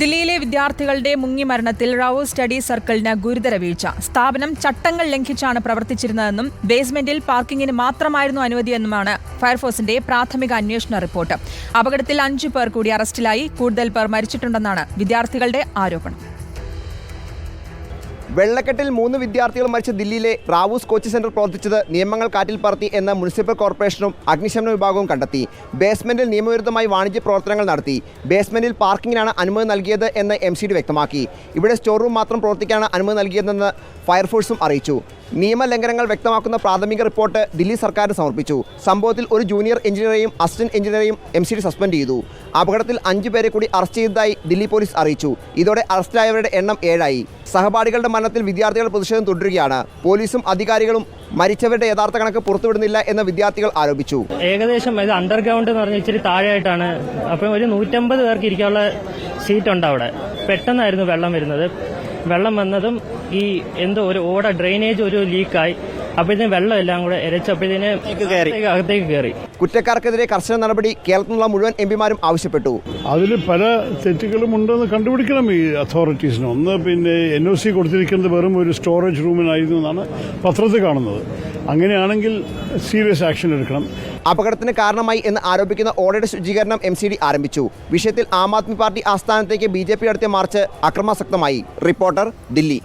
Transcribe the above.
ദില്ലിയിലെ വിദ്യാർത്ഥികളുടെ മുങ്ങിമരണത്തിൽ റാവു സ്റ്റഡി സർക്കിളിന് ഗുരുതര വീഴ്ച. സ്ഥാപനം ചട്ടങ്ങൾ ലംഘിച്ചാണ് പ്രവർത്തിച്ചിരുന്നതെന്നും ബേസ്മെന്റിൽ പാർക്കിംഗിന് മാത്രമായിരുന്നു അനുമതിയെന്നുമാണ് ഫയർഫോഴ്സിന്റെ പ്രാഥമിക അന്വേഷണ റിപ്പോർട്ട്. അപകടത്തിൽ 5 പേർ കൂടി അറസ്റ്റിലായി. കൂടുതൽ പേർ മരിച്ചിട്ടുണ്ടെന്നാണ് വിദ്യാർത്ഥികളുടെ ആരോപണം. വെള്ളക്കെട്ടിൽ 3 വിദ്യാർത്ഥികൾ മരിച്ച ദില്ലിയിലെ റാവൂസ് കോച്ചിംഗ് സെന്റർ പ്രവർത്തിച്ചത് നിയമങ്ങൾ കാറ്റിൽ പറത്തി എന്ന് മുനിസിപ്പൽ കോർപ്പറേഷനും അഗ്നിശമന വിഭാഗവും കണ്ടെത്തി. ബേസ്മെന്റിൽ നിയമവിരുദ്ധമായി വാണിജ്യ പ്രവർത്തനങ്ങൾ നടത്തി. ബേസ്മെന്റിൽ പാർക്കിങ്ങിനാണ് അനുമതി നൽകിയത് എന്ന് MCD വ്യക്തമാക്കി. ഇവിടെ സ്റ്റോർ റൂം മാത്രം പ്രവർത്തിക്കാനാണ് അനുമതി നൽകിയതെന്ന് ഫയർഫോഴ്സും അറിയിച്ചു. നിയമലംഘനങ്ങൾ വ്യക്തമാക്കുന്ന പ്രാഥമിക റിപ്പോർട്ട് ദില്ലി സർക്കാരിന് സമർപ്പിച്ചു. സംഭവത്തിൽ ഒരു ജൂനിയർ എഞ്ചിനീയറെയും അസിസ്റ്റന്റ് എഞ്ചിനീയറെയും MCD സസ്പെൻഡ് ചെയ്തു. അപകടത്തിൽ 5 പേരെ കൂടി അറസ്റ്റ് ചെയ്തതായി ദില്ലി പോലീസ് അറിയിച്ചു. ഇതോടെ അറസ്റ്റിലായവരുടെ എണ്ണം 7 ആയി. സഹപാഠികളുടെ മരണത്തിൽ വിദ്യാർത്ഥികൾ പ്രതിഷേധം തുടരുകയാണ്. പോലീസും അധികാരികളും മരിച്ചവരുടെ യഥാർത്ഥ കണക്ക് പുറത്തുവിടുന്നില്ല എന്ന് വിദ്യാർത്ഥികൾ ആരോപിച്ചു. ഏകദേശം ഇത് അണ്ടർഗ്രൗണ്ട് എന്ന് പറഞ്ഞാൽ ഇച്ചിരി താഴെയായിട്ടാണ്. അപ്പം ഒരു 150 പേർക്ക് ഇരിക്കാനുള്ള സീറ്റ് ഉണ്ട് അവിടെ. പെട്ടെന്നായിരുന്നു വെള്ളം വരുന്നത്. വെള്ളം വന്നതും ഈ എന്തോ ഒരു ഡ്രെയിനേജ് ഒരു ലീക്കായി. അപ്പോഴത്തേന് വെള്ളം എല്ലാം കൂടെ ഇരച്ചപ്പോഴത്തേന് അകത്തേക്ക് കയറി. കുറ്റക്കാർക്കെതിരെ കർശന നടപടി കേരളത്തിലുള്ള മുഴുവൻ MPമാരും ആവശ്യപ്പെട്ടു. അതിൽ പല തെറ്റുകളും ഉണ്ടെന്ന് കണ്ടുപിടിക്കണം ഈ അതോറിറ്റീസിന്. ഒന്ന് NOC കൊടുത്തിരിക്കുന്നത് വെറും ഒരു സ്റ്റോറേജ് റൂമിനായിരുന്നു എന്നാണ് പത്രത്തിൽ കാണുന്നത്. അങ്ങനെയാണെങ്കിൽ സീരിയസ് ആക്ഷൻ എടുക്കണം. അപകടത്തിന് കാരണമായി എന്ന് ആരോപിക്കുന്ന ഓടയുടെ ശുചീകരണം MCD ആരംഭിച്ചു. വിഷയത്തിൽ ആം ആദ്മി പാർട്ടി ആസ്ഥാനത്തേക്ക് BJP നടത്തിയ മാർച്ച് അക്രമാസക്തമായി. റിപ്പോർട്ടർ, ദില്ലി.